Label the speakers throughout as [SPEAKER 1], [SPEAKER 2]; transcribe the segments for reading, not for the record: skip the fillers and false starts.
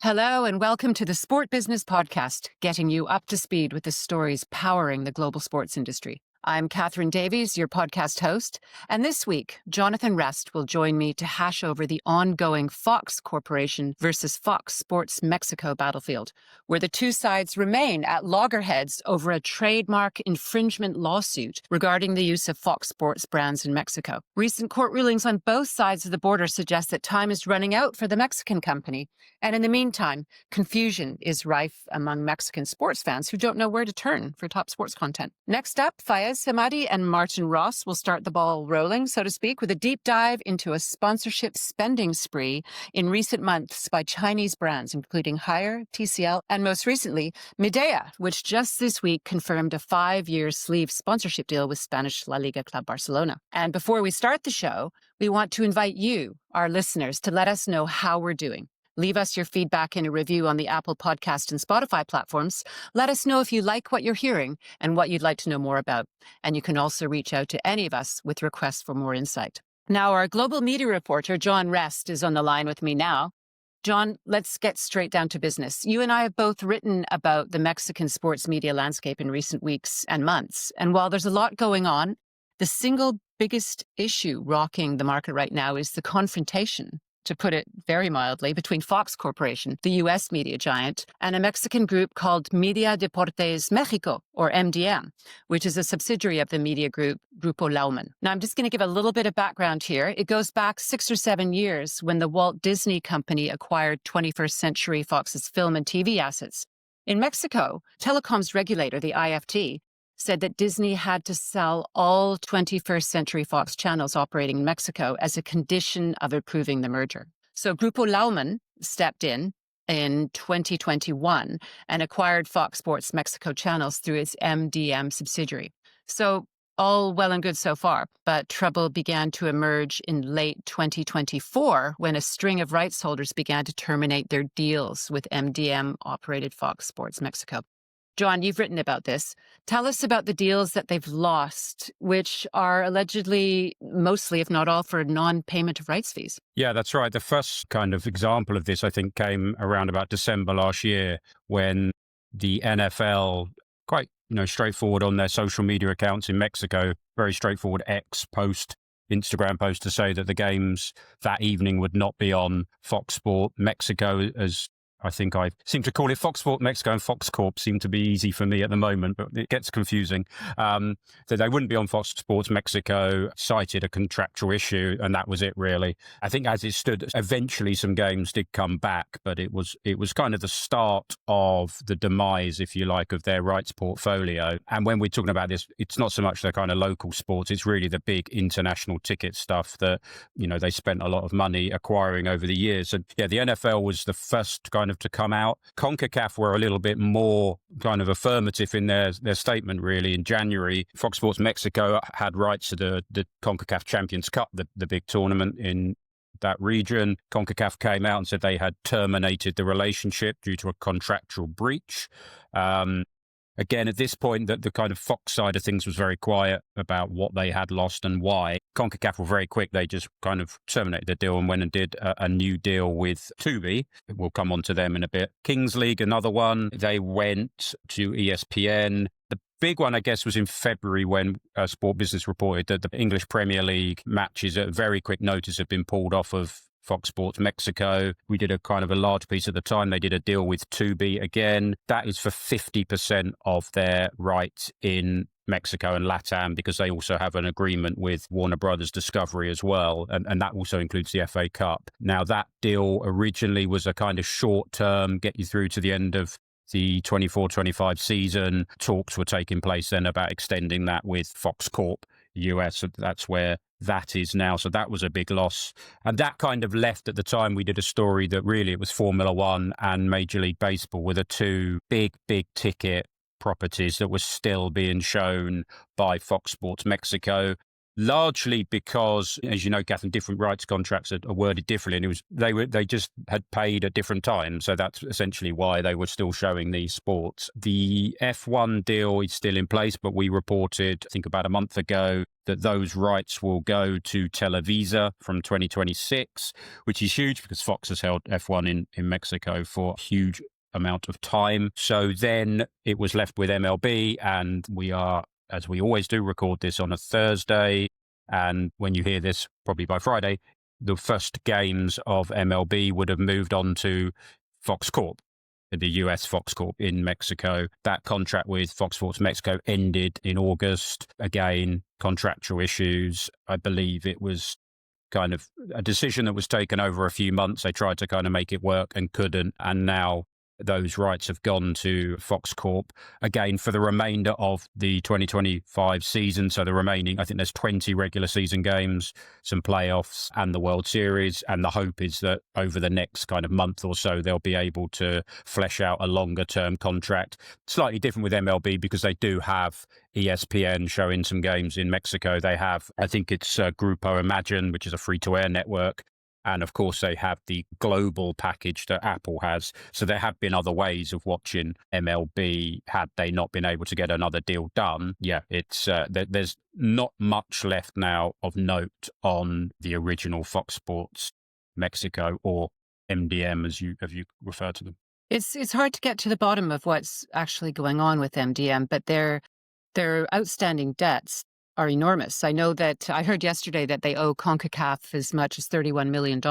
[SPEAKER 1] Hello and welcome to the Sport Business Podcast, getting you up to speed with the stories powering the global sports industry. I'm Catherine Davies, your podcast host, and this week, Jonathan Rest will join me to hash over the ongoing Fox Corporation versus Fox Sports Mexico battlefield, where the two sides remain at loggerheads over a trademark infringement lawsuit regarding the use of Fox Sports brands in Mexico. Recent court rulings on both sides of the border suggest that time is running out for the Mexican company, and in the meantime, confusion is rife among Mexican sports fans who don't know where to turn for top sports content. Next up, Fayez Hamadi and Martin Ross will start the ball rolling, so to speak, with a deep dive into a sponsorship spending spree in recent months by Chinese brands, including Haier, TCL, and most recently, Midea, which just this week confirmed a 5-year sleeve sponsorship deal with Spanish La Liga club Barcelona. And before we start the show, we want to invite you, our listeners, to let us know how we're doing. Leave us your feedback in a review on the Apple Podcast and Spotify platforms. Let us know if you like what you're hearing and what you'd like to know more about. And you can also reach out to any of us with requests for more insight. Now, our global media reporter, John Rest, is on the line with me now. John, let's get straight down to business. You and I have both written about the Mexican sports media landscape in recent weeks and months. And while there's a lot going on, the single biggest issue rocking the market right now is the confrontation, to put it very mildly, between Fox Corporation, the U.S. media giant, and a Mexican group called Media Deportes Mexico, or MDM, which is a subsidiary of the media group Grupo Lauman. Now, I'm just going to give a little bit of background here. It goes back 6 or 7 years when the Walt Disney Company acquired 21st Century Fox's film and TV assets. In Mexico, telecoms regulator, the IFT, said that Disney had to sell all 21st Century Fox channels operating in Mexico as a condition of approving the merger. So Grupo Lauman stepped in 2021 and acquired Fox Sports Mexico channels through its MDM subsidiary. So all well and good so far, but trouble began to emerge in late 2024 when a string of rights holders began to terminate their deals with MDM-operated Fox Sports Mexico. John, you've written about this. Tell us about the deals that they've lost, which are allegedly mostly, if not all, for non-payment of rights fees.
[SPEAKER 2] Yeah, that's right. The first kind of example of this, I think, came around about December last year when the NFL, quite straightforward on their social media accounts in Mexico, very straightforward Instagram post to say that the games that evening would not be on Fox Sport Mexico, as I think I seem to call it Fox Sport Mexico, and Fox Corp seem to be easy for me at the moment, but it gets confusing. That they wouldn't be on Fox Sports Mexico, cited a contractual issue, and that was it really. I think as it stood, eventually some games did come back, but it was kind of the start of the demise, if you like, of their rights portfolio. And when we're talking about this, it's not so much the kind of local sports, it's really the big international ticket stuff that, they spent a lot of money acquiring over the years. And yeah, the NFL was the first kind of to come out. CONCACAF were a little bit more kind of affirmative in their statement, really. In January, Fox Sports Mexico had rights to the CONCACAF Champions Cup, the big tournament in that region. CONCACAF came out and said they had terminated the relationship due to a contractual breach. Again, at this point, the kind of Fox side of things was very quiet about what they had lost and why. CONCACAF were very quick. They just kind of terminated the deal and went and did a new deal with Tubi. We'll come on to them in a bit. Kings League, another one. They went to ESPN. The big one, I guess, was in February when Sport Business reported that the English Premier League matches at very quick notice had been pulled off of Fox Sports Mexico. We did a kind of a large piece at the time. They did a deal with Tubi again. That is for 50% of their rights in Mexico and LATAM, because they also have an agreement with Warner Brothers Discovery as well. And that also includes the FA Cup. Now, that deal originally was a kind of short term, get you through to the end of the 24-25 season. Talks were taking place then about extending that with Fox Corp US. So that's where that is now. So that was a big loss. And that kind of left at the time, we did a story that really it was Formula One and Major League Baseball were the two big ticket properties that were still being shown by Fox Sports Mexico. largely because, as you know, Catherine, different rights contracts are worded differently, and they just had paid at different times. So that's essentially why they were still showing these sports. The F1 deal is still in place, but we reported, I think about a month ago, that those rights will go to Televisa from 2026, which is huge because Fox has held F1 in Mexico for a huge amount of time. So then it was left with MLB, and we are, as we always do, record this on a Thursday. And when you hear this, probably by Friday, the first games of MLB would have moved on to Fox Corp, the US Fox Corp in Mexico. That contract with Fox Sports Mexico ended in August. Again, contractual issues. I believe it was kind of a decision that was taken over a few months. They tried to kind of make it work and couldn't. And now those rights have gone to Fox Corp again for the remainder of the 2025 season. So the remaining, I think there's 20 regular season games, some playoffs and the World Series. And the hope is that over the next kind of month or so, they'll be able to flesh out a longer term contract. Slightly different with MLB because they do have ESPN showing some games in Mexico. They have, I think it's Grupo Imagine, which is a free to air network. And of course, they have the global package that Apple has. So there have been other ways of watching MLB had they not been able to get another deal done. Yeah, it's there's not much left now of note on the original Fox Sports Mexico, or MDM as you refer to them.
[SPEAKER 1] It's hard to get to the bottom of what's actually going on with MDM, but their outstanding debts are enormous. I know that I heard yesterday that they owe CONCACAF as much as $31 million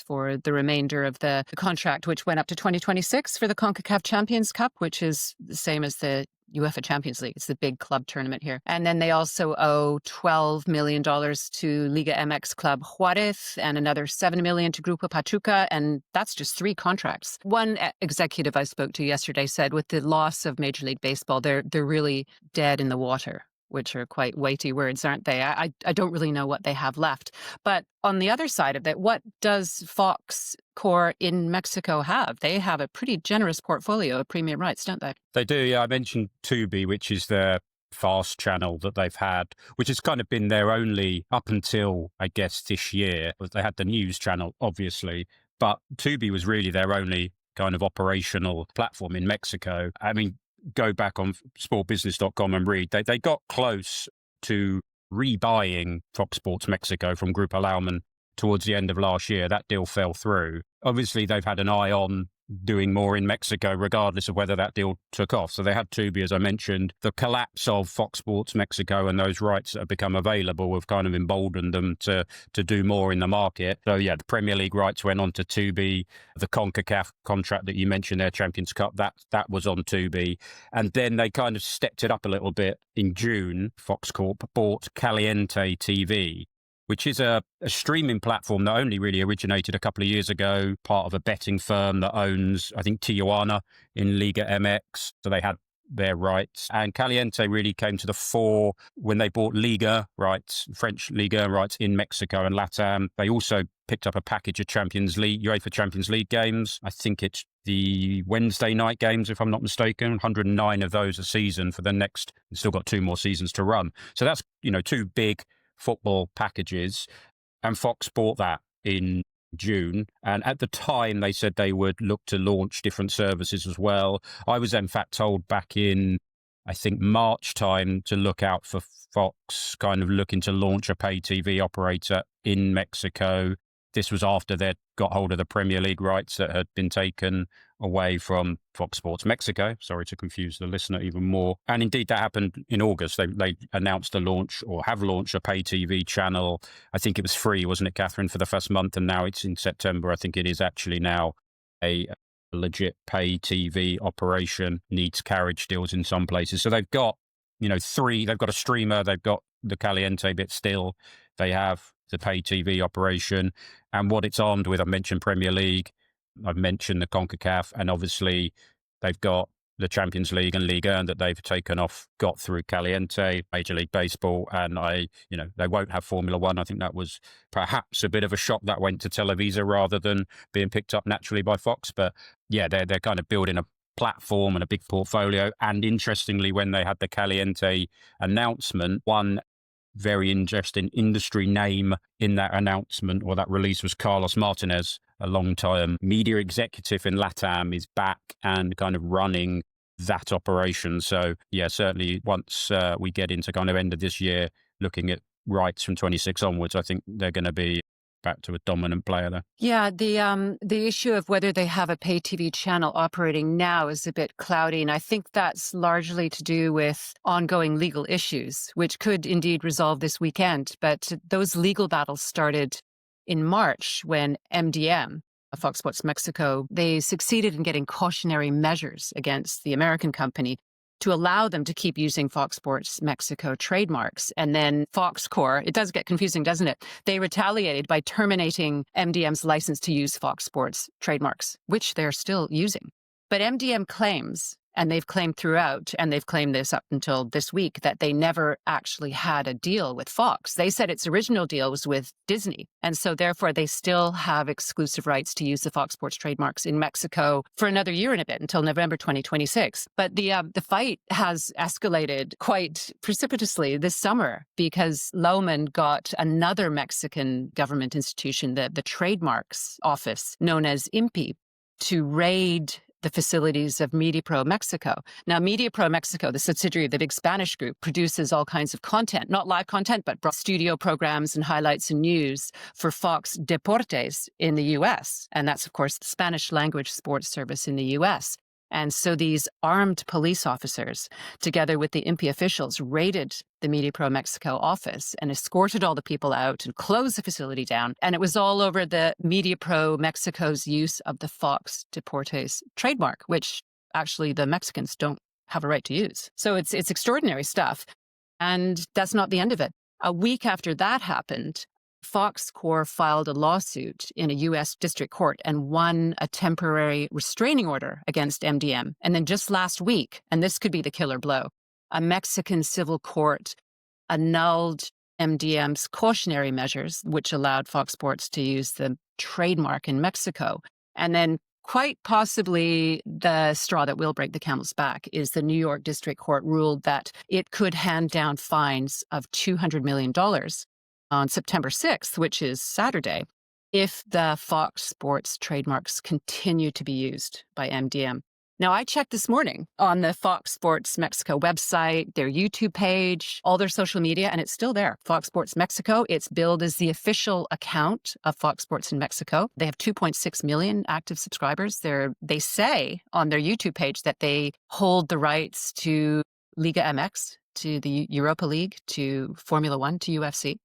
[SPEAKER 1] for the remainder of the contract, which went up to 2026 for the CONCACAF Champions Cup, which is the same as the UEFA Champions League. It's the big club tournament here. And then they also owe $12 million to Liga MX club Juarez and another $7 million to Grupo Pachuca. And that's just 3 contracts. One executive I spoke to yesterday said with the loss of Major League Baseball, they're really dead in the water, which are quite weighty words, aren't they? I don't really know what they have left. But on the other side of it, what does Fox Core in Mexico have? They have a pretty generous portfolio of premium rights, don't they?
[SPEAKER 2] They do, yeah. I mentioned Tubi, which is their fast channel that they've had, which has kind of been their only, up until, I guess, this year. They had the news channel, obviously, but Tubi was really their only kind of operational platform in Mexico. I mean, go back on sportbusiness.com and read. They got close to rebuying Fox Sports Mexico from Grupo Lauman towards the end of last year. That deal fell through. Obviously, they've had an eye on doing more in Mexico, regardless of whether that deal took off. So they had Tubi, as I mentioned. The collapse of Fox Sports Mexico and those rights that have become available have kind of emboldened them to do more in the market. So yeah, the Premier League rights went on to Tubi. The CONCACAF contract that you mentioned there, Champions Cup, that was on Tubi. And then they kind of stepped it up a little bit in June. Fox Corp bought Caliente TV, which is a streaming platform that only really originated a couple of years ago, part of a betting firm that owns, I think, Tijuana in Liga MX. So they had their rights. And Caliente really came to the fore when they bought Liga rights, French Liga rights in Mexico and LATAM. They also picked up a package of Champions League, UEFA Champions League games. I think it's the Wednesday night games, if I'm not mistaken, 109 of those a season for the next, still got 2 more seasons to run. So that's, 2 big football packages, and Fox bought that in June. And at the time, they said they would look to launch different services as well. I was in fact told back in, I think, March time to look out for Fox kind of looking to launch a pay TV operator in Mexico. This was after they'd got hold of the Premier League rights that had been taken away from Fox Sports Mexico. Sorry to confuse the listener even more. And indeed, that happened in August. They announced a launch, or have launched, a pay TV channel. I think it was free, wasn't it, Catherine, for the first month? And now it's in September. I think it is actually now a legit pay TV operation, needs carriage deals in some places. So they've got, 3, they've got a streamer, they've got the Caliente bit still, they have the pay TV operation, and what it's armed with, I mentioned Premier League, I've mentioned the CONCACAF, and obviously they've got the Champions League and Liga and that they've got through Caliente, Major League Baseball, and they won't have Formula One. I think that was perhaps a bit of a shock that went to Televisa rather than being picked up naturally by Fox. But yeah, they're kind of building a platform and a big portfolio. And interestingly, when they had the Caliente announcement, one very interesting industry name in that announcement or that release was Carlos Martinez, a long-time media executive in LATAM, is back and kind of running that operation. So yeah, certainly once we get into kind of end of this year, looking at rights from 26 onwards, I think they're going to be back to a dominant player there.
[SPEAKER 1] Yeah, the issue of whether they have a pay TV channel operating now is a bit cloudy, and I think that's largely to do with ongoing legal issues, which could indeed resolve this weekend. But those legal battles started in March when MDM, Fox Sports Mexico, they succeeded in getting cautionary measures against the American company to allow them to keep using Fox Sports Mexico trademarks. And then Fox Corp, it does get confusing, doesn't it? They retaliated by terminating MDM's license to use Fox Sports trademarks, which they're still using. But MDM claims, and they've claimed throughout, and they've claimed this up until this week, that they never actually had a deal with Fox. They said its original deal was with Disney. And so therefore they still have exclusive rights to use the Fox Sports trademarks in Mexico for another year and a bit until November 2026. But the fight has escalated quite precipitously this summer because Lohman got another Mexican government institution, the trademarks office known as INPI, to raid the facilities of MediaPro Mexico. Now, MediaPro Mexico, the subsidiary of the big Spanish group, produces all kinds of content, not live content, but studio programs and highlights and news for Fox Deportes in the US. And that's, of course, the Spanish language sports service in the US. And so these armed police officers, together with the INPI officials, raided the MediaPro Mexico office and escorted all the people out and closed the facility down. And it was all over the MediaPro Mexico's use of the Fox Deportes trademark, which actually the Mexicans don't have a right to use. So it's extraordinary stuff. And that's not the end of it. A week after that happened, Fox Corp filed a lawsuit in a U.S. district court and won a temporary restraining order against MDM. And then just last week, and this could be the killer blow, a Mexican civil court annulled MDM's cautionary measures, which allowed Fox Sports to use the trademark in Mexico. And then quite possibly the straw that will break the camel's back is the New York District Court ruled that it could hand down fines of $200 million on September 6th, which is Saturday, if the Fox Sports trademarks continue to be used by MDM. Now, I checked this morning on the Fox Sports Mexico website, their YouTube page, all their social media, and it's still there. Fox Sports Mexico, it's billed as the official account of Fox Sports in Mexico. They have 2.6 million active subscribers. They say on their YouTube page that they hold the rights to Liga MX, to the Europa League, to Formula One, to UFC.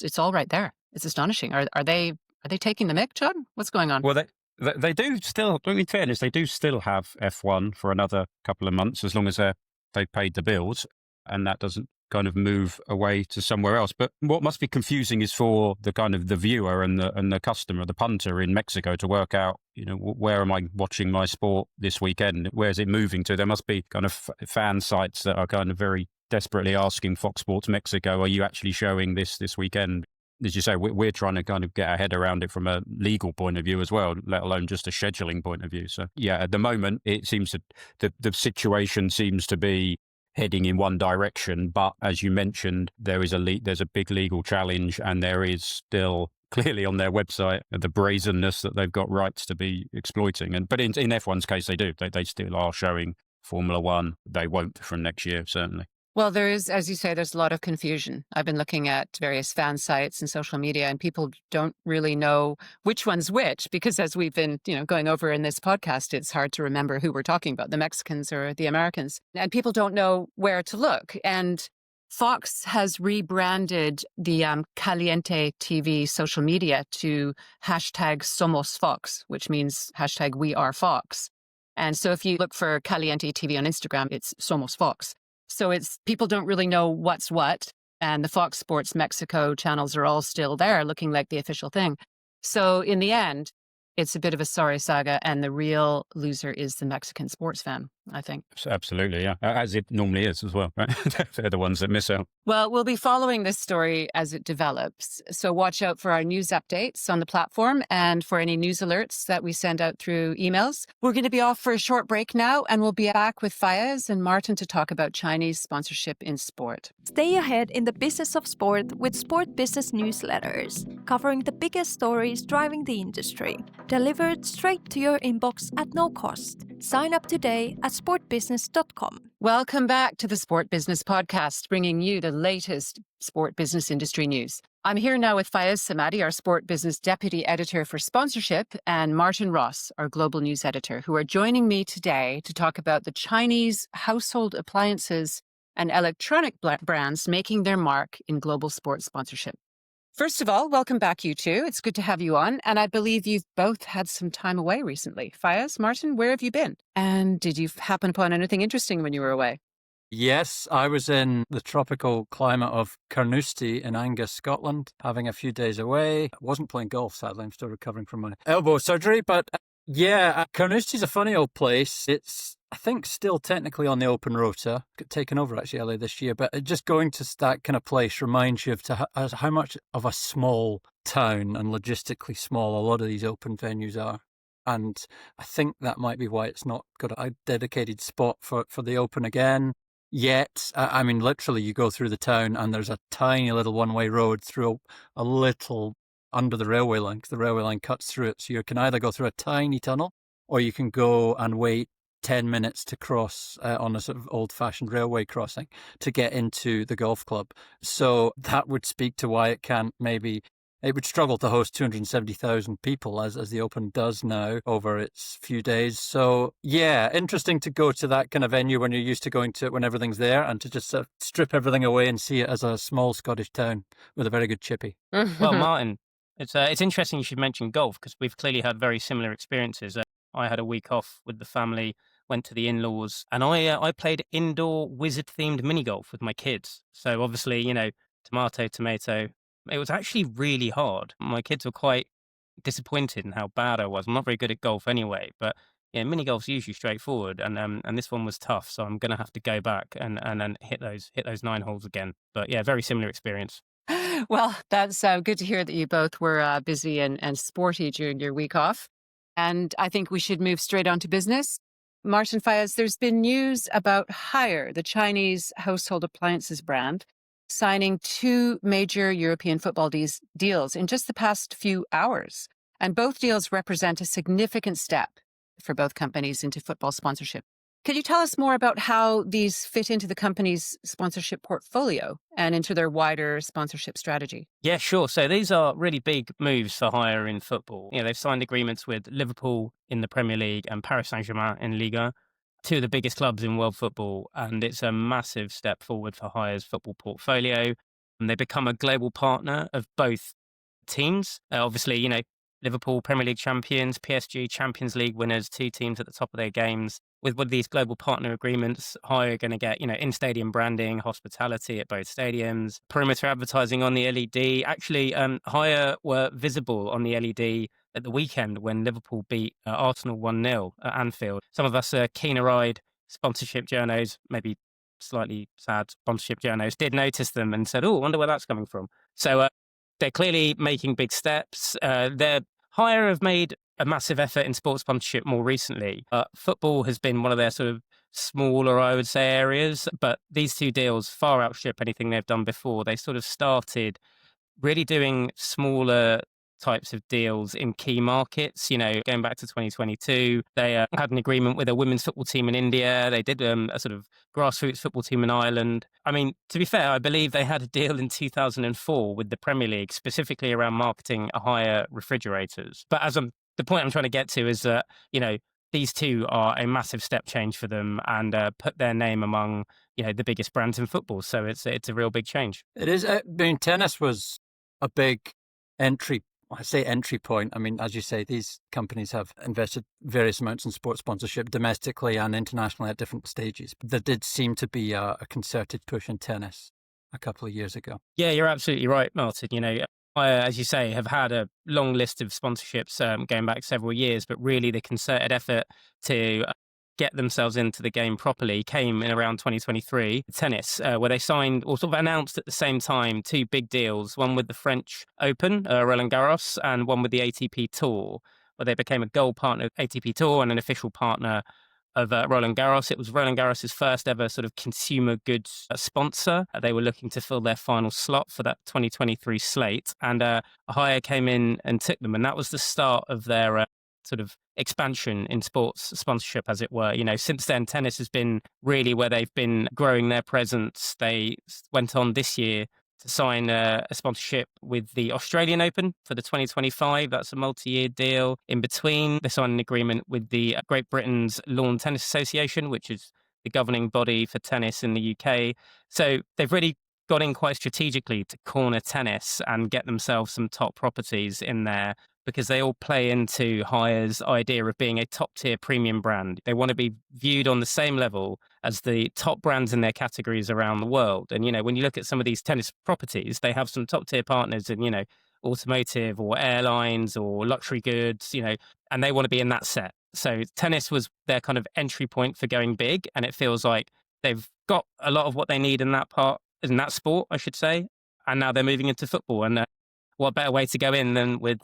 [SPEAKER 1] It's all right there. It's astonishing. Are they taking the mick, John? What's going on?
[SPEAKER 2] Well, they do still, in fairness, they do still have F1 for another couple of months as long as they've paid the bills and that doesn't kind of move away to somewhere else. But what must be confusing is for the kind of the viewer and the customer, the punter in Mexico to work out, where am I watching my sport this weekend? Where is it moving to? There must be kind of fan sites that are kind of very desperately asking Fox Sports Mexico, are you actually showing this weekend? As you say, we're trying to kind of get our head around it from a legal point of view as well, let alone just a scheduling point of view. So yeah, at the moment, it seems that the situation seems to be heading in one direction. But as you mentioned, there's a big legal challenge and there is still clearly on their website the brazenness that they've got rights to be exploiting. But in F1's case, they do. They still are showing Formula One. They won't from next year, certainly.
[SPEAKER 1] Well, there is, as you say, there's a lot of confusion. I've been looking at various fan sites and social media, and people don't really know which one's which, because as we've been, going over in this podcast, it's hard to remember who we're talking about, the Mexicans or the Americans. And people don't know where to look. And Fox has rebranded the Caliente TV social media to hashtag Somos Fox, which means hashtag We Are Fox. And so if you look for Caliente TV on Instagram, it's Somos Fox. So people don't really know what's what. And the Fox Sports Mexico channels are all still there looking like the official thing. So in the end, it's a bit of a sorry saga. And the real loser is the Mexican sports fan. I think.
[SPEAKER 2] Absolutely, yeah. As it normally is as well, right? They're the ones that miss out.
[SPEAKER 1] Well, we'll be following this story as it develops. So watch out for our news updates on the platform and for any news alerts that we send out through emails. We're going to be off for a short break now, and we'll be back with Fayez and Martin to talk about Chinese sponsorship in sport.
[SPEAKER 3] Stay ahead in the business of sport with Sport Business newsletters, covering the biggest stories driving the industry, delivered straight to your inbox at no cost. Sign up today at sportbusiness.com.
[SPEAKER 1] Welcome back to the Sport Business Podcast, bringing you the latest sport business industry news. I'm here now with Fayez Samadi, our Sport Business Deputy Editor for Sponsorship, and Martin Ross, our Global News Editor, who are joining me today to talk about the Chinese household appliances and electronic brands making their mark in global sports sponsorship. First of all, welcome back, you two. It's good to have you on. And I believe you've both had some time away recently. Fayez, Martin, where have you been? And did you happen upon anything interesting when you were away?
[SPEAKER 4] Yes, I was in the tropical climate of Carnoustie in Angus, Scotland, having a few days away. I wasn't playing golf, sadly. I'm still recovering from my elbow surgery. But yeah, Carnoustie's a funny old place. It's, I think, still technically on the open rota. Got taken over actually earlier this year. But just going to that kind of place reminds you of how much of a small town and logistically small a lot of these open venues are. And I think that might be why it's not got a dedicated spot for the open again. Yet, I mean, literally, you go through the town and there's a tiny little one-way road through a little under the railway line, because the railway line cuts through it. So you can either go through a tiny tunnel or you can go and wait 10 minutes to cross on a sort of old-fashioned railway crossing to get into the golf club. So that would speak to why it would struggle to host 270,000 people as the Open does now over its few days. So yeah, interesting to go to that kind of venue when you're used to going to it when everything's there, and to just sort of strip everything away and see it as a small Scottish town with a very good chippy.
[SPEAKER 5] Well, Martin, it's interesting you should mention golf, because we've clearly had very similar experiences. I had a week off with the family, went to the in-laws, and I played indoor wizard-themed mini golf with my kids. So obviously, tomato. It was actually really hard. My kids were quite disappointed in how bad I was. I'm not very good at golf anyway, but yeah, mini golf's usually straightforward, and this one was tough. So I'm going to have to go back and hit those 9 holes again. But yeah, very similar experience.
[SPEAKER 1] Well, that's good to hear that you both were busy and sporty during your week off. And I think we should move straight on to business. Martin, Fayez, there's been news about Haier, the Chinese household appliances brand, signing 2 major European football deals in just the past few hours. And both deals represent a significant step for both companies into football sponsorship. Could you tell us more about how these fit into the company's sponsorship portfolio and into their wider sponsorship strategy?
[SPEAKER 5] Yeah, sure. So these are really big moves for Haier in football. They've signed agreements with Liverpool in the Premier League and Paris Saint-Germain in Liga, 2 of the biggest clubs in world football, and it's a massive step forward for Haier's football portfolio. And they become a global partner of both teams. Obviously, Liverpool Premier League champions, PSG Champions League winners, 2 teams at the top of their games. With these global partner agreements, Haier are going to get, in-stadium branding, hospitality at both stadiums, perimeter advertising on the LED. Actually, Haier were visible on the LED at the weekend when Liverpool beat Arsenal 1-0 at Anfield. Some of us keener-eyed sponsorship journos, maybe slightly sad sponsorship journos, did notice them and said, I wonder where that's coming from. So they're clearly making big steps. Haier have made a massive effort in sports sponsorship more recently. Football has been one of their sort of smaller, I would say, areas, but these 2 deals far outstrip anything they've done before. They sort of started really doing smaller types of deals in key markets. Going back to 2022, they had an agreement with a women's football team in India. They did a sort of grassroots football team in Ireland. I mean, to be fair, I believe they had a deal in 2004 with the Premier League, specifically around marketing Haier refrigerators. But the point I'm trying to get to is that, these 2 are a massive step change for them and put their name among, the biggest brands in football. So it's a real big change.
[SPEAKER 4] It is. I mean, tennis was a big entry point. I mean, as you say, these companies have invested various amounts in sports sponsorship domestically and internationally at different stages. But there did seem to be a concerted push in tennis a couple of years ago.
[SPEAKER 5] Yeah, you're absolutely right, Martin. As you say, have had a long list of sponsorships going back several years, but really the concerted effort to get themselves into the game properly came in around 2023, tennis, where they signed or sort of announced at the same time 2 big deals, one with the French Open, Roland Garros, and one with the ATP Tour, where they became a gold partner of ATP Tour and an official partner of Roland Garros. It was Roland Garros' first ever sort of consumer goods sponsor. They were looking to fill their final slot for that 2023 slate, and Haier came in and took them, and that was the start of their sort of expansion in sports sponsorship, as it were. Since then, tennis has been really where they've been growing their presence. They went on this year to sign a sponsorship with the Australian Open for the 2025. That's a multi-year deal. In between, they signed an agreement with the Great Britain's Lawn Tennis Association, which is the governing body for tennis in the UK. So they've really got in quite strategically to corner tennis and get themselves some top properties in there, because they all play into Haier's idea of being a top-tier premium brand. They want to be viewed on the same level as the top brands in their categories around the world. And, when you look at some of these tennis properties, they have some top-tier partners in, automotive or airlines or luxury goods, and they want to be in that set. So tennis was their kind of entry point for going big, and it feels like they've got a lot of what they need in that sport, I should say. And now they're moving into football. And what better way to go in than with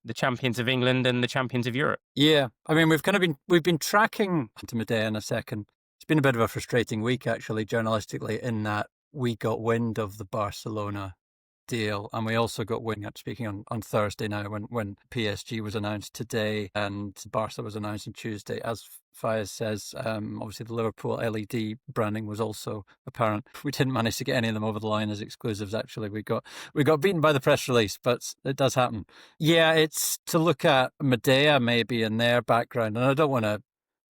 [SPEAKER 5] the champions of England and the champions of Europe.
[SPEAKER 4] Yeah. I mean, we've been tracking to Medea in a second. It's been a bit of a frustrating week, actually, journalistically, in that we got wind of the Barcelona deal. And we also got wind, speaking on Thursday now, when PSG was announced today and Barca was announced on Tuesday. As Fayez says, obviously the Liverpool LED branding was also apparent. We didn't manage to get any of them over the line as exclusives, actually. We got beaten by the press release, but it does happen. Yeah, it's to look at Medea maybe in their background, and I don't want to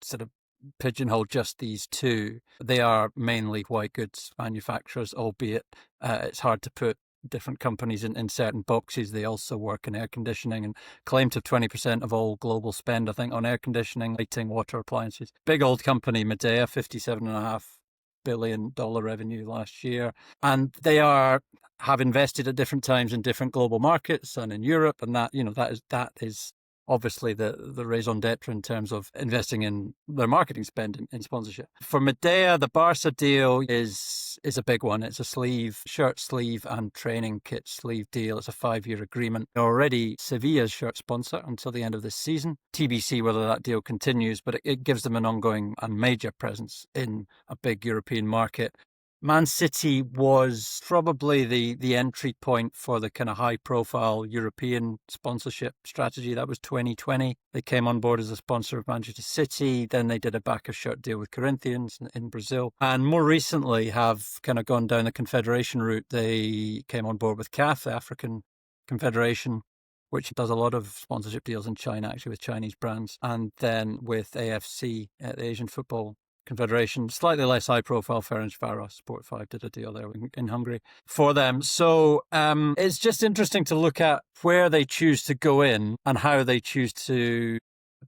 [SPEAKER 4] sort of pigeonhole just these two. They are mainly white goods manufacturers, albeit it's hard to put different companies in certain boxes. They also work in air conditioning and claim to have 20% of all global spend, I think, on air conditioning, lighting, water appliances. Big old company, Medea, $57.5 billion revenue last year. And they have invested at different times in different global markets and in Europe. And that is obviously the raison d'etre in terms of investing in their marketing spend in sponsorship. For Medea, the Barca deal is a big one. It's a shirt sleeve and training kit sleeve deal. It's a 5-year agreement. Already Sevilla's shirt sponsor until the end of this season. TBC whether that deal continues, but it gives them an ongoing and major presence in a big European market. Man City was probably the entry point for the kind of high-profile European sponsorship strategy. That was 2020. They came on board as a sponsor of Manchester City. Then they did a back-of-shirt deal with Corinthians in Brazil. And more recently have kind of gone down the confederation route. They came on board with CAF, the African Confederation, which does a lot of sponsorship deals in China, actually, with Chinese brands. And then with AFC, the Asian Football Confederation, slightly less high profile, Ferencváros, Sport 5 did a deal there in Hungary for them. So it's just interesting to look at where they choose to go in and how they choose to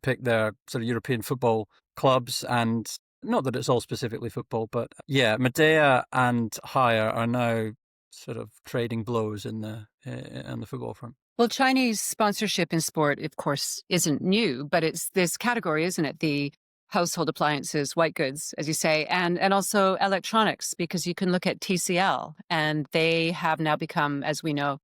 [SPEAKER 4] pick their sort of European football clubs. And not that it's all specifically football, but yeah, Medea and Haier are now sort of trading blows on the football front.
[SPEAKER 1] Well, Chinese sponsorship in sport, of course, isn't new, but it's this category, isn't it? The household appliances, white goods, as you say, and also electronics, because you can look at TCL, and they have now become, as we know,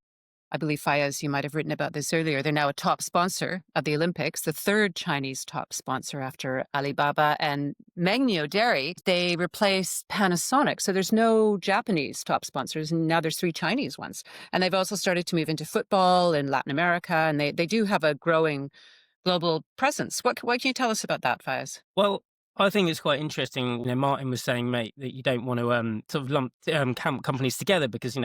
[SPEAKER 1] I believe, Fayez, you might have written about this earlier, they're now a top sponsor of the Olympics, the third Chinese top sponsor after Alibaba and Mengniu Dairy. They replaced Panasonic, so there's no Japanese top sponsors, and now there's 3 Chinese ones. And they've also started to move into football in Latin America, and they do have a growing global presence. What can you tell us about that, Fayez?
[SPEAKER 5] Well, I think it's quite interesting. Martin was saying, mate, that you don't want to sort of lump companies together because,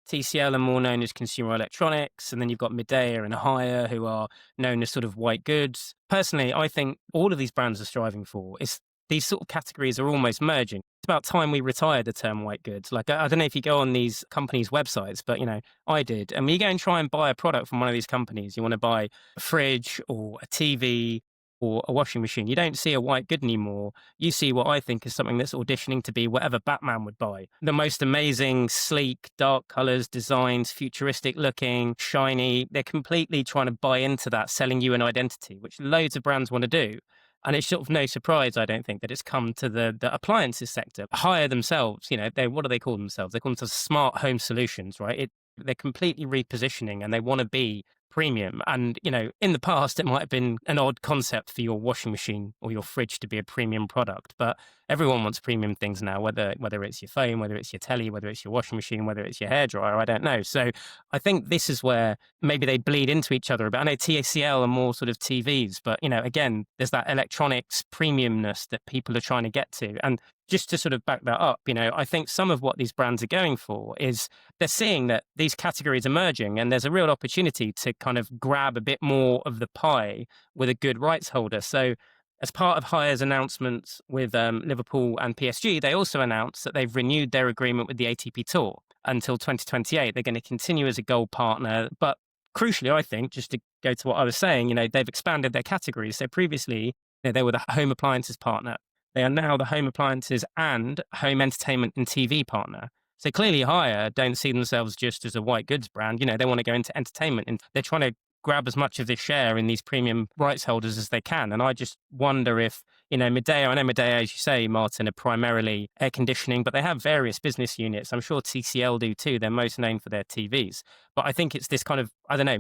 [SPEAKER 5] TCL are more known as consumer electronics, and then you've got Medea and Haier, who are known as sort of white goods. Personally, I think all of these brands are striving for is these sort of categories are almost merging. It's about time we retired the term white goods. Like, I don't know if you go on these companies' websites, but, I did. And when you go and try and buy a product from one of these companies, you want to buy a fridge or a TV or a washing machine, you don't see a white good anymore. You see what I think is something that's auditioning to be whatever Batman would buy. The most amazing, sleek, dark colors, designs, futuristic looking, shiny. They're completely trying to buy into that, selling you an identity, which loads of brands want to do. And it's sort of no surprise, I don't think, that it's come to the appliances sector. Hire themselves, what do they call themselves? They call themselves smart home solutions, right? They're completely repositioning and they want to be premium. And, in the past, it might have been an odd concept for your washing machine or your fridge to be a premium product, but everyone wants premium things now, whether it's your phone, whether it's your telly, whether it's your washing machine, whether it's your hairdryer, I don't know. So I think this is where maybe they bleed into each other a bit. I know TCL are more sort of TVs, but, again, there's that electronics premiumness that people are trying to get to. And just to sort of back that up, I think some of what these brands are going for is they're seeing that these categories are emerging and there's a real opportunity to kind of grab a bit more of the pie with a good rights holder. So as part of Hire's announcements with Liverpool and PSG, they also announced that they've renewed their agreement with the ATP Tour until 2028. They're going to continue as a gold partner. But crucially, I think, just to go to what I was saying, they've expanded their categories. So previously, they were the home appliances partner. They are now the home appliances and home entertainment and TV partner. So clearly Hire don't see themselves just as a white goods brand. They want to go into entertainment and they're trying to grab as much of this share in these premium rights holders as they can. And I just wonder if, Midea, I know Midea, as you say, Martin, are primarily air conditioning, but they have various business units. I'm sure TCL do too. They're most known for their TVs. But I think it's this kind of,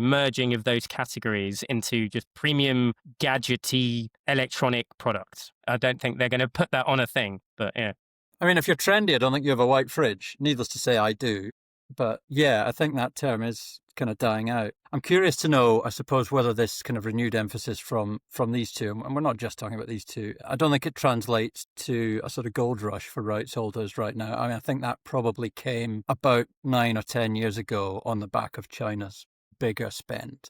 [SPEAKER 5] merging of those categories into just premium gadgety electronic products. I don't think they're going to put that on a thing, but yeah.
[SPEAKER 4] I mean, if you're trendy, I don't think you have a white fridge. Needless to say, I do. But yeah, I think that term is kind of dying out. I'm curious to know, I suppose, whether this kind of renewed emphasis from these two, and we're not just talking about these two, I don't think it translates to a sort of gold rush for rights holders right now. I mean, I think that probably came about 9 or 10 years ago on the back of China's bigger spend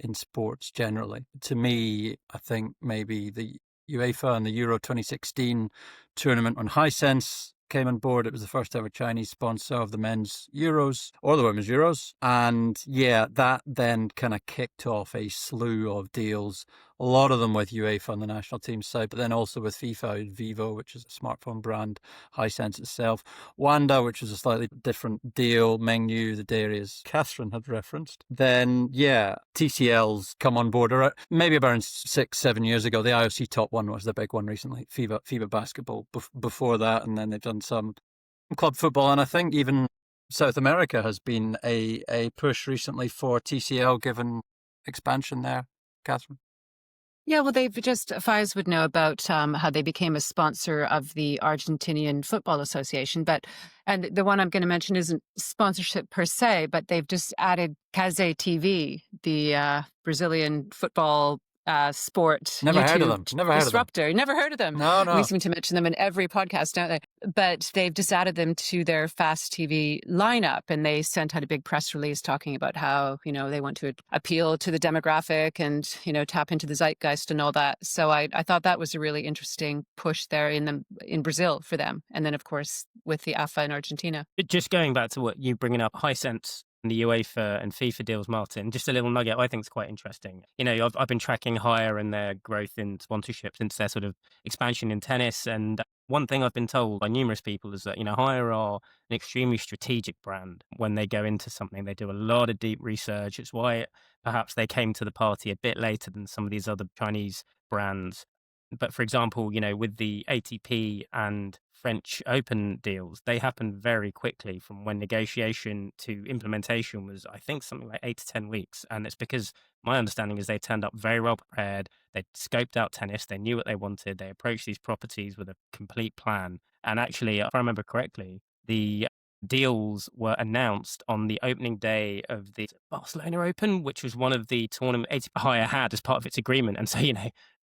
[SPEAKER 4] in sports generally. To me, I think maybe the UEFA and the Euro 2016 tournament when Hisense came on board. It was the first ever Chinese sponsor of the men's Euros or the women's Euros. And yeah, that then kind of kicked off a slew of deals, a lot of them with UEFA on the national team side, but then also with FIFA, Vivo, which is a smartphone brand, Hisense itself, Wanda, which is a slightly different deal, Mengniu, the dairy, as Catherine had referenced. Then, yeah, TCL's come on board maybe about 6-7 years ago. The IOC Top One was the big one recently, FIBA basketball before that, and then they've done some club football, and I think even South America has been a push recently for TCL, given expansion there. Catherine?
[SPEAKER 1] Yeah, well, Faiz would know about how they became a sponsor of the Argentinian Football Association. And the one I'm going to mention isn't sponsorship per se, but they've just added Cazé TV, the Brazilian football sport
[SPEAKER 4] Never
[SPEAKER 1] YouTube
[SPEAKER 4] heard of them.
[SPEAKER 1] disruptor. Never heard of them.
[SPEAKER 4] No.
[SPEAKER 1] We seem to mention them in every podcast, don't they? But they've just added them to their Fast TV lineup, and they sent out a big press release talking about how, they want to appeal to the demographic and, tap into the zeitgeist and all that. So I thought that was a really interesting push there in Brazil for them. And then, of course, with the AFA in Argentina.
[SPEAKER 5] Just going back to what you bringing up, Hisense, the UEFA and FIFA deals, Martin, just a little nugget I think is quite interesting. I've been tracking Hire and their growth in sponsorship since their sort of expansion in tennis. And one thing I've been told by numerous people is that, Hire are an extremely strategic brand. When they go into something, they do a lot of deep research. It's why perhaps they came to the party a bit later than some of these other Chinese brands. But for example, with the ATP and French Open deals, they happened very quickly from when negotiation to implementation was, I think, something like 8 to 10 weeks. And it's because my understanding is they turned up very well prepared. They scoped out tennis. They knew what they wanted. They approached these properties with a complete plan. And actually, if I remember correctly, the deals were announced on the opening day of the Barcelona Open, which was one of the tournament ATP Hire had as part of its agreement. And so,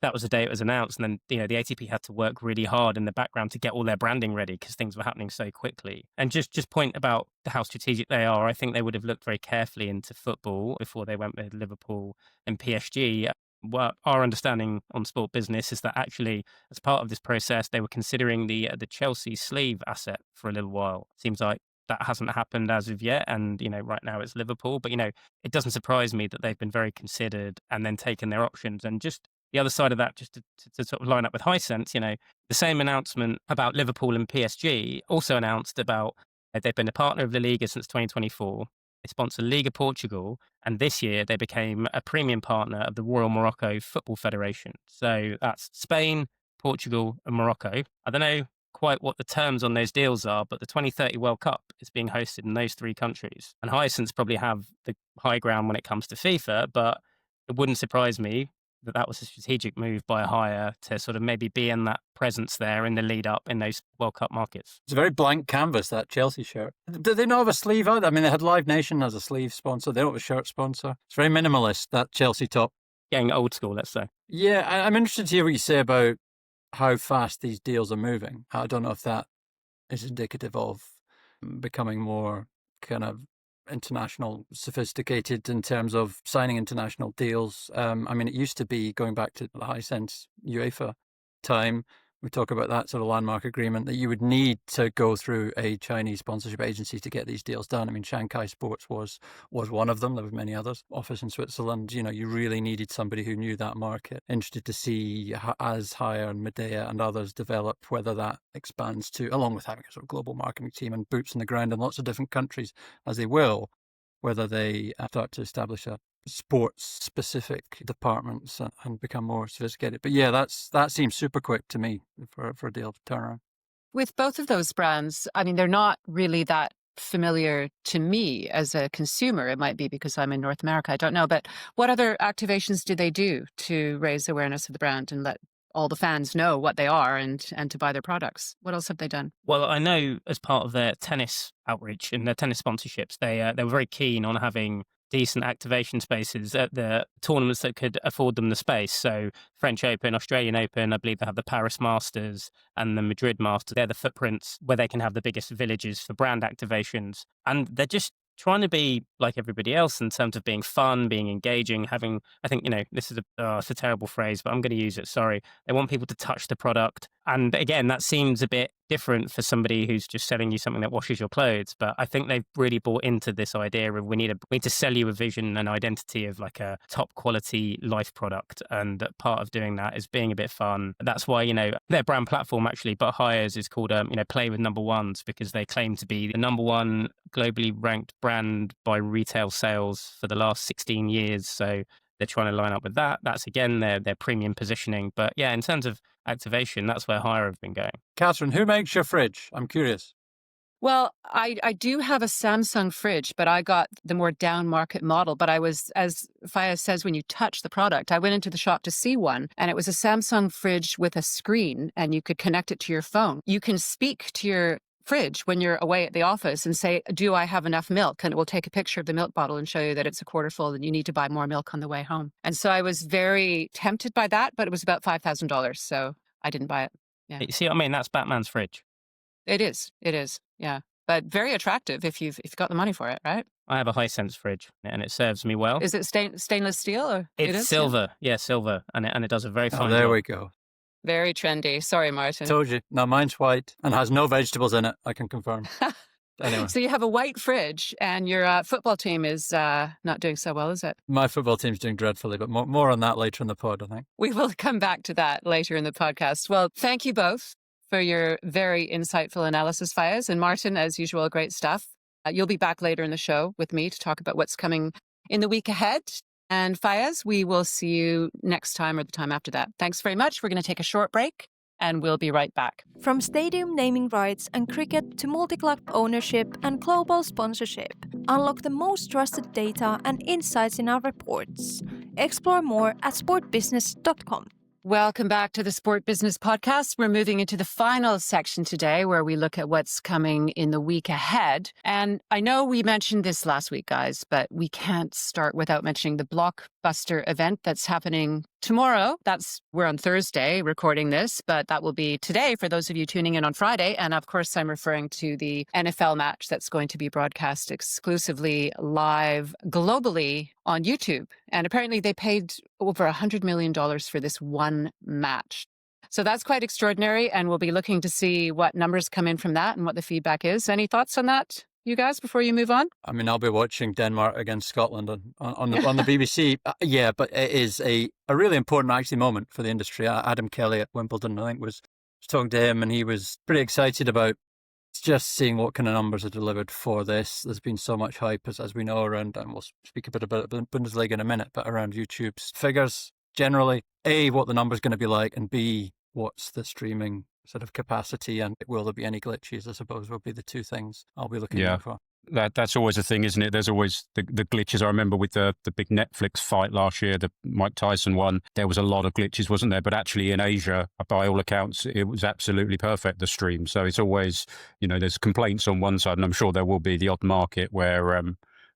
[SPEAKER 5] that was the day it was announced. And then, the ATP had to work really hard in the background to get all their branding ready because things were happening so quickly. And just point about how strategic they are. I think they would have looked very carefully into football before they went with Liverpool and PSG. What our understanding on Sport Business is that actually, as part of this process, they were considering the Chelsea sleeve asset for a little while. Seems like that hasn't happened as of yet. And, right now it's Liverpool. But, it doesn't surprise me that they've been very considered and then taken their options. And just the other side of that, just to sort of line up with Hisense, the same announcement about Liverpool and PSG also announced about they've been a partner of La Liga since 2024. They sponsor Liga Portugal, and this year they became a premium partner of the Royal Morocco Football Federation. So that's Spain, Portugal, and Morocco. I don't know quite what the terms on those deals are, but the 2030 World Cup is being hosted in those three countries. And Hyacinths probably have the high ground when it comes to FIFA, but it wouldn't surprise me that was a strategic move by Hire to sort of maybe be in that presence there in the lead up in those World Cup markets.
[SPEAKER 4] It's a very blank canvas, that Chelsea shirt. Do they not have a sleeve out? I mean, they had Live Nation as a sleeve sponsor. They don't have a shirt sponsor. It's very minimalist, that Chelsea top.
[SPEAKER 5] Getting old school, let's say.
[SPEAKER 4] Yeah, I'm interested to hear what you say about how fast these deals are moving. I don't know if that is indicative of becoming more kind of international, sophisticated in terms of signing international deals. I mean, it used to be, going back to the Hisense UEFA time, we talk about that sort of landmark agreement, that you would need to go through a Chinese sponsorship agency to get these deals done. I mean, Shanghai Sports was one of them. There were many others. Office in Switzerland, you really needed somebody who knew that market. Interested to see, as Hire and Medea and others develop, whether that expands to, along with having a sort of global marketing team and boots on the ground in lots of different countries, as they will, whether they start to establish a sports-specific departments and become more sophisticated. But yeah, that seems super quick to me for a deal to turn around.
[SPEAKER 1] With both of those brands, I mean, they're not really that familiar to me as a consumer. It might be because I'm in North America. I don't know. But what other activations do they do to raise awareness of the brand and let all the fans know what they are and to buy their products? What else have they done?
[SPEAKER 5] Well, I know as part of their tennis outreach and their tennis sponsorships, they were very keen on having decent activation spaces at the tournaments that could afford them the space. So French Open, Australian Open, I believe they have the Paris Masters and the Madrid Masters. They're the footprints where they can have the biggest villages for brand activations. And they're just trying to be like everybody else in terms of being fun, being engaging, having, I think, this is it's a terrible phrase, but I'm going to use it, sorry. They want people to touch the product. And again, that seems a bit different for somebody who's just selling you something that washes your clothes. But I think they've really bought into this idea of we need to sell you a vision and identity of like a top quality life product. And part of doing that is being a bit fun. That's why, their brand platform actually, but Hires is called, Play with Number Ones, because they claim to be the number one globally ranked brand by retail sales for the last 16 years. So they're trying to line up with that. That's, again, their premium positioning. But yeah, in terms of activation, that's where Hire have been going.
[SPEAKER 4] Catherine, who makes your fridge? I'm curious.
[SPEAKER 1] Well, I do have a Samsung fridge, but I got the more down market model. But I was, as Faya says, when you touch the product, I went into the shop to see one, and it was a Samsung fridge with a screen, and you could connect it to your phone. You can speak to your fridge when you're away at the office and say, do I have enough milk? And it will take a picture of the milk bottle and show you that it's a quarter full and you need to buy more milk on the way home. And so I was very tempted by that, but it was about $5,000. So I didn't buy it. Yeah.
[SPEAKER 5] You see what I mean? That's Batman's fridge.
[SPEAKER 1] It is. Yeah. But very attractive if you've got the money for it, right?
[SPEAKER 5] I have a Hisense fridge and it serves me well.
[SPEAKER 1] Is it stainless steel? Or
[SPEAKER 5] it's silver. Yeah, silver. And it does a very fine job.
[SPEAKER 4] There we go.
[SPEAKER 1] Very trendy. Sorry, Martin.
[SPEAKER 4] Told you. No, mine's white and has no vegetables in it, I can confirm. Anyway.
[SPEAKER 1] So you have a white fridge and your football team is not doing so well, is it?
[SPEAKER 4] My football team's doing dreadfully, but more on that later in the pod, I think.
[SPEAKER 1] We will come back to that later in the podcast. Well, thank you both for your very insightful analysis, Fayez. And Martin, as usual, great stuff. You'll be back later in the show with me to talk about what's coming in the week ahead. And Fayez, we will see you next time or the time after that. Thanks very much. We're going to take a short break and we'll be right back.
[SPEAKER 3] From stadium naming rights and cricket to multi-club ownership and global sponsorship, unlock the most trusted data and insights in our reports. Explore more at sportbusiness.com.
[SPEAKER 1] Welcome back to the Sport Business Podcast. We're moving into the final section today where we look at what's coming in the week ahead. And I know we mentioned this last week, guys, but we can't start without mentioning the Blockbuster event that's happening tomorrow. We're on Thursday recording this, but that will be today for those of you tuning in on Friday. And of course, I'm referring to the NFL match that's going to be broadcast exclusively live globally on YouTube. And apparently they paid over $100 million for this one match. So that's quite extraordinary. And we'll be looking to see what numbers come in from that and what the feedback is. Any thoughts on that, you guys, before you move on?
[SPEAKER 4] I mean, I'll be watching Denmark against Scotland on the BBC. Yeah, but it is a really important actually moment for the industry. Adam Kelly at Wimbledon, I think, was talking to him, and he was pretty excited about just seeing what kind of numbers are delivered for this. There's been so much hype, as we know, around, and we'll speak a bit about Bundesliga in a minute, but around YouTube's figures generally. A, what the number's going to be like, and B, what's the streaming sort of capacity, and will there be any glitches, I suppose, will be the two things I'll be looking out for.
[SPEAKER 2] That's always a thing, isn't it? There's always the glitches. I remember with the big Netflix fight last year, the Mike Tyson one, there was a lot of glitches, wasn't there? But actually in Asia, by all accounts, it was absolutely perfect, the stream. So it's always, there's complaints on one side, and I'm sure there will be the odd market where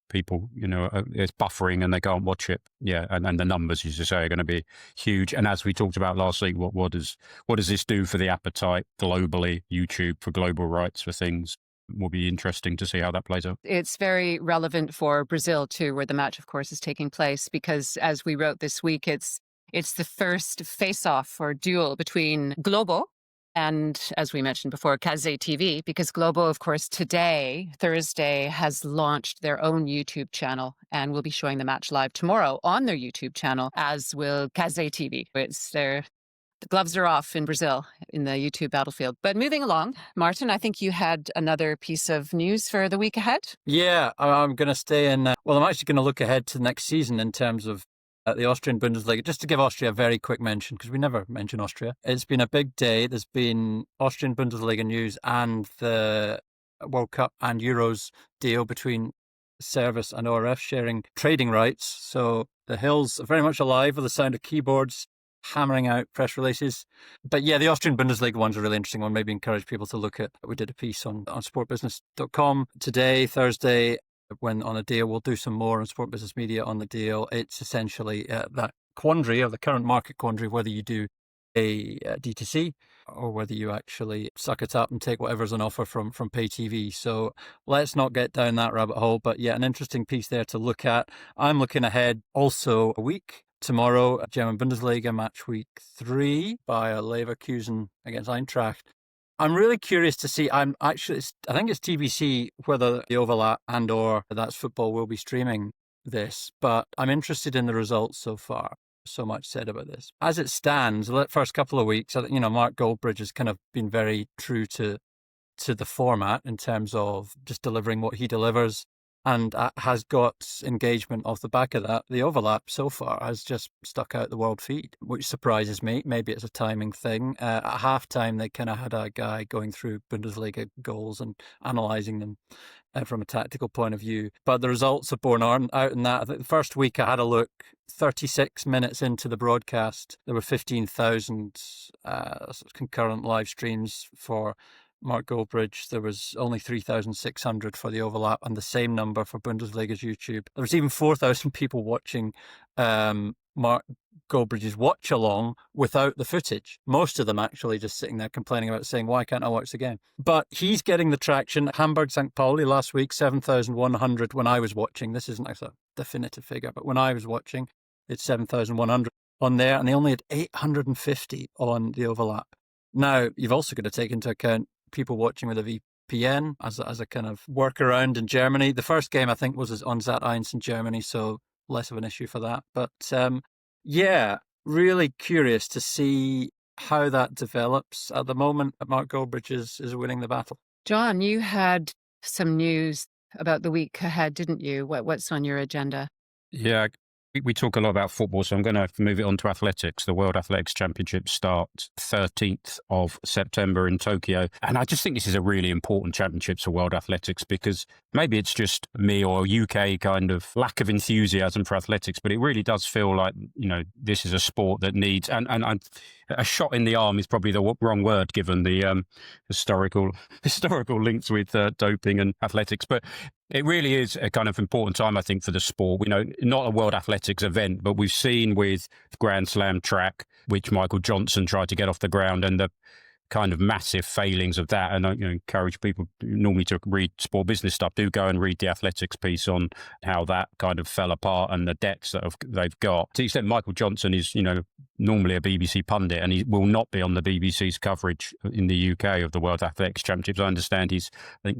[SPEAKER 2] people, it's buffering and they can't watch it. Yeah, and the numbers, as you say, are going to be huge. And as we talked about last week, what does this do for the appetite globally, YouTube, for global rights for things? Will be interesting to see how that plays out.
[SPEAKER 1] It's very relevant for Brazil too, where the match, of course, is taking place, because as we wrote this week, it's the first face-off or duel between Globo and, as we mentioned before, Kazé TV, because Globo, of course, today, Thursday, has launched their own YouTube channel and will be showing the match live tomorrow on their YouTube channel, as will Kazé TV. The gloves are off in Brazil in the YouTube battlefield. But moving along, Martin, I think you had another piece of news for the week ahead.
[SPEAKER 4] Yeah, I'm going to stay in. I'm actually going to look ahead to the next season in terms of the Austrian Bundesliga. Just to give Austria a very quick mention, because we never mention Austria. It's been a big day. There's been Austrian Bundesliga news and the World Cup and Euros deal between Service and ORF sharing trading rights. So the Hills are very much alive with the sound of keyboards hammering out press releases. But yeah, the Austrian Bundesliga one's a really interesting one. Maybe encourage people to look at. We did a piece on SportBusiness.com today, Thursday, when on a deal. We'll do some more on Sport Business Media on the deal. It's essentially that quandary, or the current market quandary, whether you do a D2C or whether you actually suck it up and take whatever's on offer from pay TV. So let's not get down that rabbit hole. But yeah, an interesting piece there to look at. I'm looking ahead also a week. Tomorrow, German Bundesliga match week 3 by Leverkusen against Eintracht. I'm really curious to see. I think it's TBC whether the overlap and or That's Football will be streaming this, but I'm interested in the results so far. So much said about this. As it stands, the first couple of weeks, Mark Goldbridge has kind of been very true to the format in terms of just delivering what he delivers, and has got engagement off the back of that. The overlap so far has just stuck out the world feed, which surprises me. Maybe it's a timing thing. At halftime, they kind of had a guy going through Bundesliga goals and analysing them from a tactical point of view. But the results are borne out in that. I think the first week I had a look, 36 minutes into the broadcast, there were 15,000 concurrent live streams for Mark Goldbridge. There was only 3,600 for the overlap, and the same number for Bundesliga's YouTube. There was even 4,000 people watching Mark Goldbridge's watch along without the footage. Most of them actually just sitting there complaining about saying, why can't I watch the game? But he's getting the traction. Hamburg St. Pauli last week, 7,100 when I was watching. This isn't a definitive figure, but when I was watching, it's 7,100 on there, and they only had 850 on the overlap. Now, you've also got to take into account people watching with a VPN as a kind of workaround in Germany. The first game, I think, was on Sat.1 in Germany, so less of an issue for that. But yeah, really curious to see how that develops. At the moment, Mark Goldbridge is winning the battle.
[SPEAKER 1] John, you had some news about the week ahead, didn't you? What's on your agenda?
[SPEAKER 2] Yeah, we talk a lot about football, so I'm going to move it on to athletics. The World Athletics Championships start 13th of September in Tokyo. And I just think this is a really important championship for World Athletics, because maybe it's just me or UK kind of lack of enthusiasm for athletics, but it really does feel like, this is a sport that needs, and a shot in the arm is probably the wrong word given the historical links with doping and athletics. But it really is a kind of important time, I think, for the sport. Not a World Athletics event, but we've seen with Grand Slam track, which Michael Johnson tried to get off the ground, and the kind of massive failings of that. And I encourage people normally to read sport business stuff. Do go and read the athletics piece on how that kind of fell apart and the debts that they've got. To the extent Michael Johnson is, normally a BBC pundit, and he will not be on the BBC's coverage in the UK of the World Athletics Championships. I understand he's,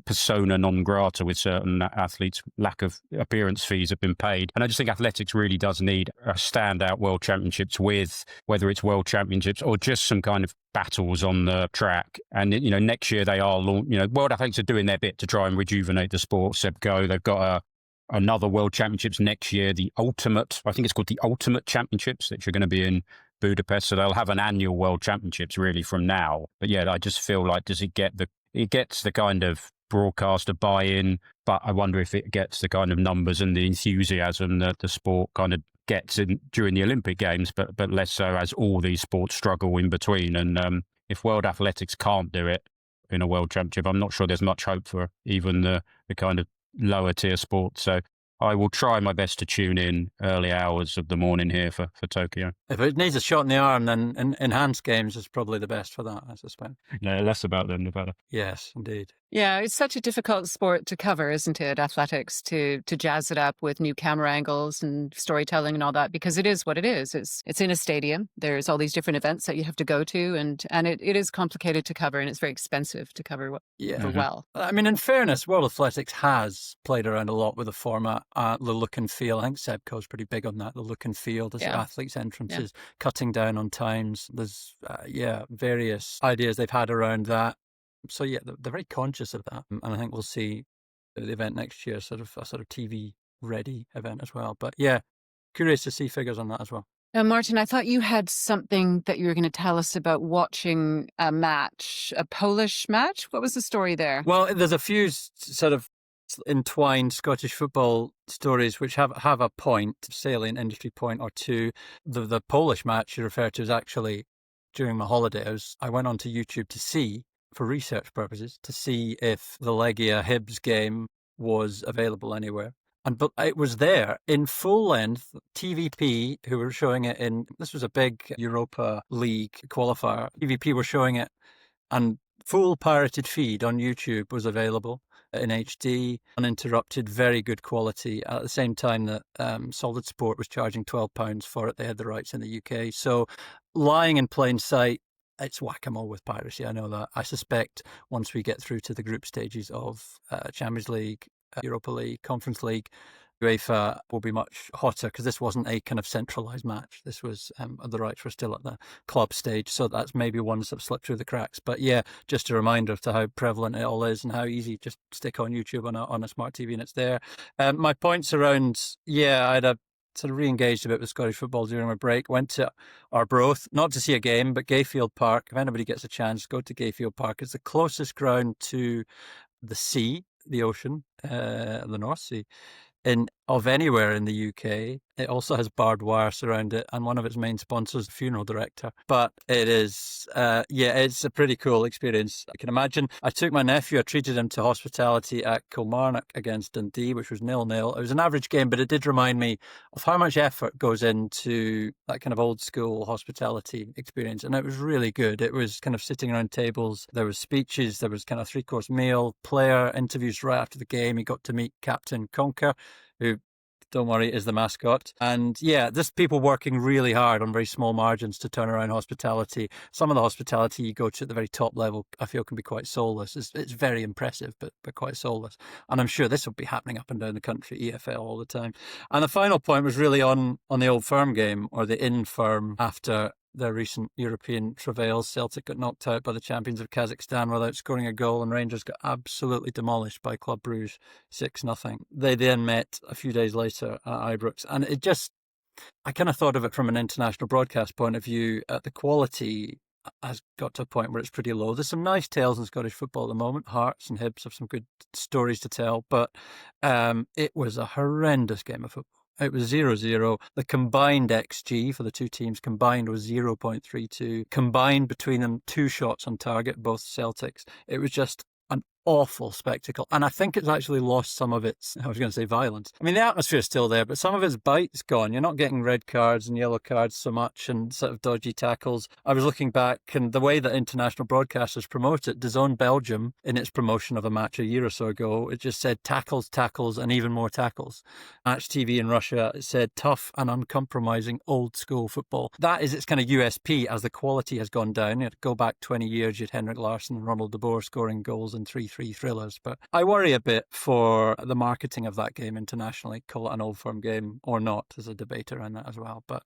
[SPEAKER 2] persona non grata with certain athletes. Lack of appearance fees have been paid. And I just think athletics really does need a standout World Championships with, whether it's World Championships or just some kind of battles on the track. And, next year they are, World Athletics are doing their bit to try and rejuvenate the sport. Seb Go, they've got another World Championships next year, I think it's called the Ultimate Championships, which are going to be in Budapest. So they'll have an annual World Championships really from now. But yeah, I just feel like, it gets the kind of broadcaster buy-in, but I wonder if it gets the kind of numbers and the enthusiasm that the sport kind of gets in during the Olympic Games, but less so as all these sports struggle in between. And if World Athletics can't do it in a World Championship, I'm not sure there's much hope for even the kind of lower tier sports. So I will try my best to tune in early hours of the morning here for Tokyo.
[SPEAKER 4] If it needs a shot in the arm, then enhanced games is probably the best for that, I suspect.
[SPEAKER 2] No, less about them, the better.
[SPEAKER 4] Yes, indeed.
[SPEAKER 1] Yeah, it's such a difficult sport to cover, isn't it? Athletics, to jazz it up with new camera angles and storytelling and all that, because it is what it is. It's in a stadium. There's all these different events that you have to go to, and it is complicated to cover, and it's very expensive to cover well.
[SPEAKER 4] I mean, in fairness, World Athletics has played around a lot with the format, the look and feel. I think Sebco's pretty big on that, the look and feel, the athletes' entrances, cutting down on times. There's, various ideas they've had around that. So yeah, they're very conscious of that, and I think we'll see the event next year, sort of TV ready event as well. But yeah, curious to see figures on that as well.
[SPEAKER 1] Now, Martin, I thought you had something that you were going to tell us about watching a match, a Polish match. What was the story there?
[SPEAKER 4] Well, there's a few sort of entwined Scottish football stories which have a point, salient industry point or two. The Polish match you referred to is actually during my holiday. I went onto YouTube to see, for research purposes, to see if the Legia Hibs game was available anywhere. But it was there in full length. TVP, who were showing it this was a big Europa League qualifier. TVP were showing it, and full pirated feed on YouTube was available in HD, uninterrupted, very good quality. At the same time that Solid Sport was charging £12 for it, they had the rights in the UK. So lying in plain sight, it's whack-a-mole with piracy, I know that. I suspect once we get through to the group stages of Champions League, Europa League, Conference League, UEFA will be much hotter, because this wasn't a kind of centralised match. This was, the rights were still at the club stage, so that's maybe ones that slipped through the cracks. But yeah, just a reminder to how prevalent it all is and how easy, just stick on YouTube on a smart TV and it's there. My points around, I had a sort of re-engaged a bit with Scottish football during my break. Went to Arbroath, not to see a game, but Gayfield Park. If anybody gets a chance, go to Gayfield Park. It's the closest ground to the sea, the ocean, the North Sea, of anywhere in the UK. It also has barbed wire surround it, and one of its main sponsors, the funeral director. But it is, it's a pretty cool experience. I can imagine. I took my nephew, I treated him to hospitality at Kilmarnock against Dundee, which was 0-0. It was an average game, but it did remind me of how much effort goes into that kind of old school hospitality experience. And it was really good. It was kind of sitting around tables. There was speeches. There was kind of 3-course meal, player interviews right after the game. He got to meet Captain Conker, who, don't worry, is the mascot. And there's people working really hard on very small margins to turn around hospitality. Some of the hospitality you go to at the very top level, I feel, can be quite soulless. It's very impressive, but quite soulless. And I'm sure this will be happening up and down the country, EFL all the time. And the final point was really on the Old Firm game, or the in-firm, after their recent European travails. Celtic got knocked out by the champions of Kazakhstan without scoring a goal, and Rangers got absolutely demolished by Club Brugge 6-0. They then met a few days later at Ibrox, and I kind of thought of it from an international broadcast point of view. The quality has got to a point where it's pretty low. There's some nice tales in Scottish football at the moment. Hearts and Hibs have some good stories to tell, but it was a horrendous game of football. It was 0-0. The combined XG for the two teams combined was 0.32. Combined between them, 2 shots on target, both Celtics. It was just an awful spectacle. And I think it's actually lost some of its, I was going to say violence. I mean, the atmosphere's still there, but some of its bite's gone. You're not getting red cards and yellow cards so much, and sort of dodgy tackles. I was looking back, and the way that international broadcasters promote it, DAZN Belgium, in its promotion of a match a year or so ago, it just said tackles, tackles, and even more tackles. Match TV in Russia, it said tough and uncompromising old school football. That is its kind of USP, as the quality has gone down. You had to go back 20 years, you had Henrik Larsson and Ronald de Boer scoring goals in 3-3 thrillers. But I worry a bit for the marketing of that game internationally. Call it an Old Firm game or not, there's a debate around that as well. But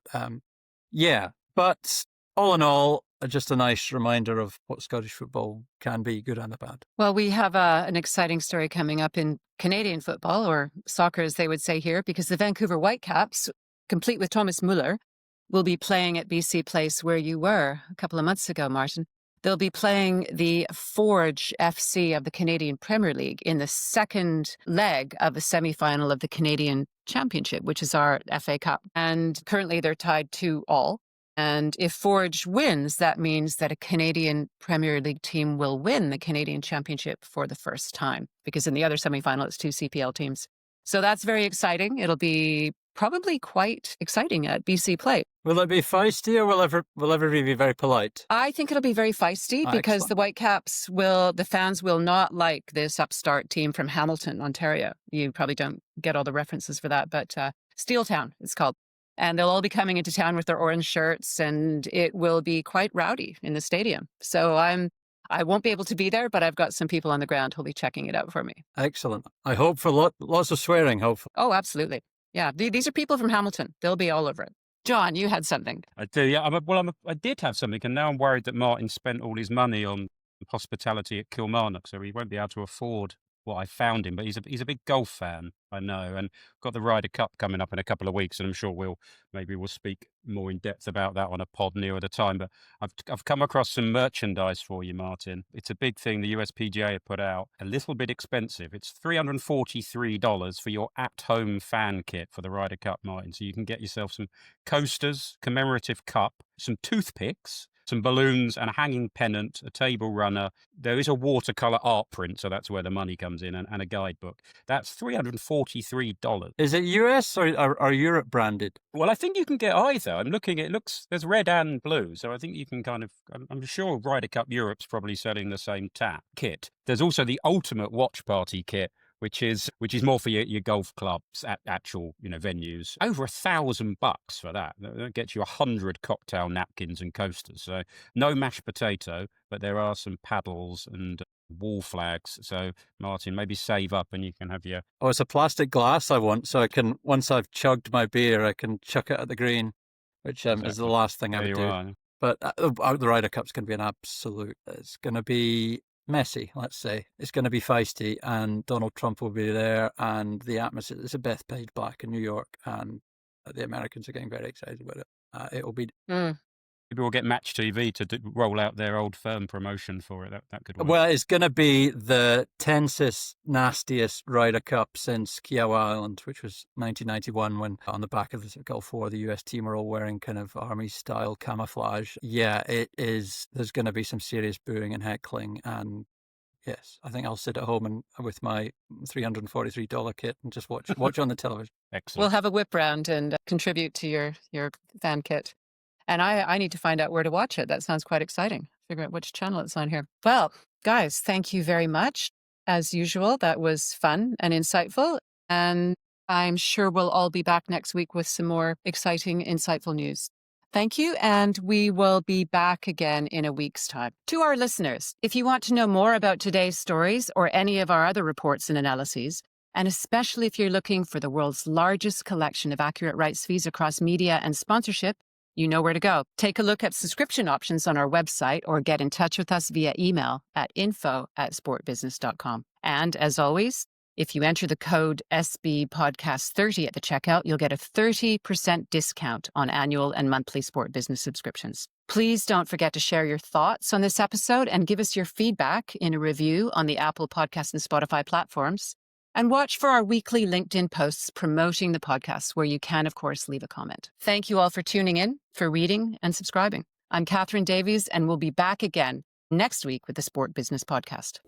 [SPEAKER 4] but all in all, just a nice reminder of what Scottish football can be, good and the bad.
[SPEAKER 1] Well, we have an exciting story coming up in Canadian football, or soccer as they would say here, because the Vancouver Whitecaps, complete with Thomas Muller, will be playing at BC Place where you were a couple of months ago, Martin. They'll be playing the Forge FC of the Canadian Premier League in the second leg of the semi-final of the Canadian Championship, which is our FA Cup. And currently they're tied 2-2. And if Forge wins, that means that a Canadian Premier League team will win the Canadian Championship for the first time, because in the other semi-final, it's two CPL teams. So that's very exciting. It'll be probably quite exciting at BC Play.
[SPEAKER 4] Will it be feisty, or will everybody be very polite?
[SPEAKER 1] I think it'll be very feisty because the Whitecaps the fans will not like this upstart team from Hamilton, Ontario. You probably don't get all the references for that, but Steeltown it's called. And they'll all be coming into town with their orange shirts, and it will be quite rowdy in the stadium. So I won't be able to be there, but I've got some people on the ground who'll be checking it out for me.
[SPEAKER 4] Excellent. I hope for lots of swearing, hopefully.
[SPEAKER 1] Oh, absolutely. Yeah, these are people from Hamilton. They'll be all over it. John, you had something.
[SPEAKER 2] I do, yeah. I did have something, and now I'm worried that Martin spent all his money on hospitality at Kilmarnock, so he won't be able to afford what I found him. But he's a big golf fan, I know, and got the Ryder Cup coming up in a couple of weeks, and I'm sure we'll speak more in depth about that on a pod near the time. But I've come across some merchandise for you, Martin. It's a big thing the USPGA have put out. A little bit expensive. It's $343 for your at-home fan kit for the Ryder Cup, Martin. So you can get yourself some coasters, commemorative cup, some toothpicks, some balloons, and a hanging pennant, a table runner. There is a watercolour art print, so that's where the money comes in, and a guidebook. That's $343.
[SPEAKER 4] Is it US or Europe branded?
[SPEAKER 2] Well, I think you can get either. I'm looking, there's red and blue, so I think you can I'm sure Ryder Cup Europe's probably selling the same kit. There's also the Ultimate Watch Party kit, which is more for your golf clubs at actual venues. Over $1,000 for that. That gets you 100 cocktail napkins and coasters. So no mashed potato, but there are some paddles and wall flags. So Martin, maybe save up and you can have your...
[SPEAKER 4] Oh, it's a plastic glass I want, so I can, once I've chugged my beer, I can chuck it at the green, which is the last thing I would do. But the Ryder Cup's going to be an absolute... It's going to be messy, let's say. It's going to be feisty, and Donald Trump will be there, and the atmosphere is a Bethpage back in New York, and the Americans are getting very excited about it. It will be...
[SPEAKER 2] Maybe we'll get Match TV to roll out their old firm promotion for it. That could work.
[SPEAKER 4] Well, it's going to be the tensest, nastiest Ryder Cup since Kiowa Island, which was 1991, when on the back of the Gulf War, the US team were all wearing kind of army-style camouflage. Yeah, it is. There's going to be some serious booing and heckling, and yes, I think I'll sit at home and with my $343 kit and just watch on the television.
[SPEAKER 2] Excellent.
[SPEAKER 1] We'll have a whip round and contribute to your fan kit. And I need to find out where to watch it. That sounds quite exciting. Figure out which channel it's on here. Well, guys, thank you very much. As usual, that was fun and insightful. And I'm sure we'll all be back next week with some more exciting, insightful news. Thank you. And we will be back again in a week's time. To our listeners, if you want to know more about today's stories or any of our other reports and analyses, and especially if you're looking for the world's largest collection of accurate rights fees across media and sponsorship, you know where to go. Take a look at subscription options on our website or get in touch with us via email at info@sportbusiness.com. And as always, if you enter the code SBPodcast30 at the checkout, you'll get a 30% discount on annual and monthly Sport Business subscriptions. Please don't forget to share your thoughts on this episode and give us your feedback in a review on the Apple Podcast and Spotify platforms. And watch for our weekly LinkedIn posts promoting the podcast, where you can, of course, leave a comment. Thank you all for tuning in, for reading and subscribing. I'm Catherine Davies, and we'll be back again next week with the Sport Business Podcast.